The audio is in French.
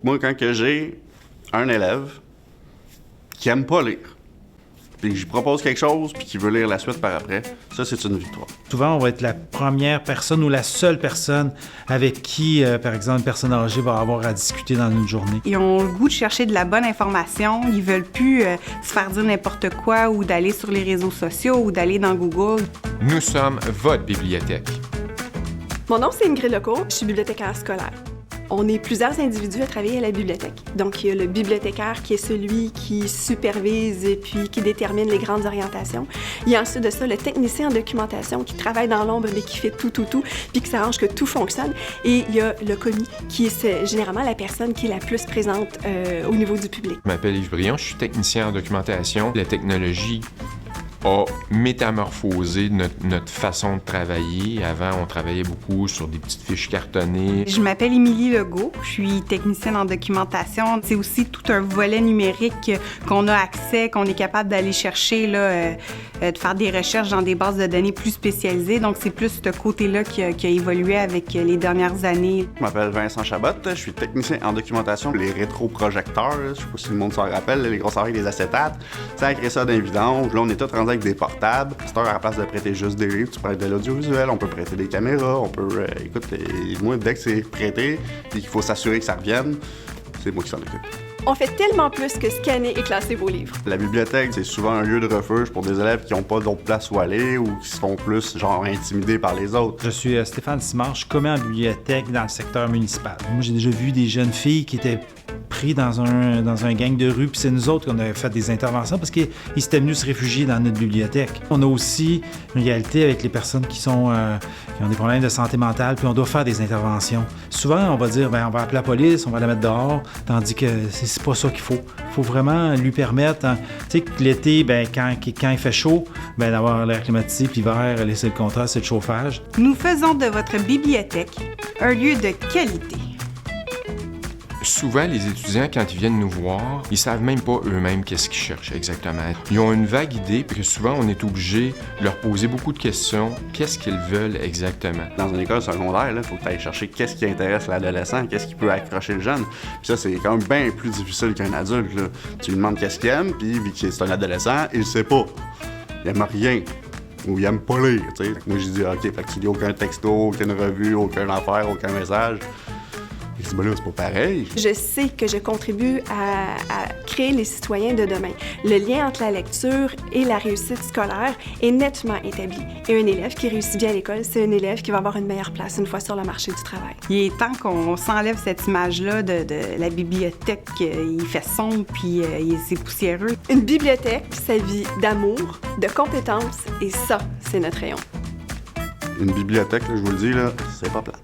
Moi, quand que j'ai un élève qui aime pas lire, puis que je lui propose quelque chose, puis qui veut lire la suite par après, ça, c'est une victoire. Souvent, on va être la première personne ou la seule personne avec qui, par exemple, une personne âgée va avoir à discuter dans une journée. Ils ont le goût de chercher de la bonne information. Ils veulent plus se faire dire n'importe quoi ou d'aller sur les réseaux sociaux ou d'aller dans Google. Nous sommes votre bibliothèque. Mon nom, c'est Ingrid Lecourt. Je suis bibliothécaire scolaire. On est plusieurs individus à travailler à la bibliothèque. Donc, il y a le bibliothécaire qui est celui qui supervise et puis qui détermine les grandes orientations. Il y a ensuite de ça le technicien en documentation qui travaille dans l'ombre mais qui fait tout, puis qui s'arrange que tout fonctionne. Et il y a le commis qui est généralement la personne qui est la plus présente au niveau du public. Je m'appelle Yves Brion, je suis technicien en documentation. La technologie a métamorphosé notre façon de travailler. Avant, on travaillait beaucoup sur des petites fiches cartonnées. Je m'appelle Émilie Legault, je suis technicienne en documentation. C'est aussi tout un volet numérique qu'on a accès, qu'on est capable d'aller chercher, de faire des recherches dans des bases de données plus spécialisées. Donc, c'est plus ce côté-là qui a évolué avec les dernières années. Je m'appelle Vincent Chabot, je suis technicien en documentation. Les rétroprojecteurs, je sais pas si le monde s'en rappelle, les grosses oreilles, les acétates, ça a créé ça d'un vidange. Là, on est tous rendus avec des portables. C'est à la place de prêter juste des livres, tu prêtes de l'audiovisuel, on peut prêter des caméras, on peut... écoute, moi, dès que c'est prêté et qu'il faut s'assurer que ça revienne, c'est moi qui s'en occupe. On fait tellement plus que scanner et classer vos livres. La bibliothèque, c'est souvent un lieu de refuge pour des élèves qui n'ont pas d'autre place où aller ou qui se font plus, genre, intimidés par les autres. Je suis Stéphane Simard, je suis commis en bibliothèque dans le secteur municipal. Moi, j'ai déjà vu des jeunes filles qui étaient pris dans un gang de rue, puis c'est nous autres qu'on a fait des interventions parce qu'ils étaient venus se réfugier dans notre bibliothèque. On a aussi une réalité avec les personnes qui ont des problèmes de santé mentale, puis on doit faire des interventions. Souvent, on va dire, on va appeler la police, on va la mettre dehors, tandis que c'est pas ça qu'il faut. Il faut vraiment lui permettre, tu sais, que l'été, quand il fait chaud, d'avoir l'air climatisé, puis l'hiver, laisser le contraste, c'est le chauffage. Nous faisons de votre bibliothèque un lieu de qualité. Souvent, les étudiants, quand ils viennent nous voir, ils savent même pas eux-mêmes qu'est-ce qu'ils cherchent exactement. Ils ont une vague idée, puis souvent, on est obligé de leur poser beaucoup de questions. Qu'est-ce qu'ils veulent exactement? Dans une école secondaire, il faut que tu ailles chercher qu'est-ce qui intéresse l'adolescent, qu'est-ce qui peut accrocher le jeune. Puis ça, c'est quand même bien plus difficile qu'un adulte, là. Tu lui demandes qu'est-ce qu'il aime, puis vu que c'est un adolescent, il sait pas. Il aime rien. Ou il aime pas lire, tu sais. Moi, j'ai dit, OK, fait que tu lis aucun texto, aucune revue, aucune affaire, aucun message. Je dis, là, c'est pas pareil. Je sais que je contribue à créer les citoyens de demain. Le lien entre la lecture et la réussite scolaire est nettement établi. Et un élève qui réussit bien à l'école, c'est un élève qui va avoir une meilleure place une fois sur le marché du travail. Il est temps qu'on s'enlève cette image-là de la bibliothèque. Il fait sombre, puis c'est poussiéreux. Une bibliothèque, ça vit d'amour, de compétences, et ça, c'est notre rayon. Une bibliothèque, là, je vous le dis, là, c'est pas plat.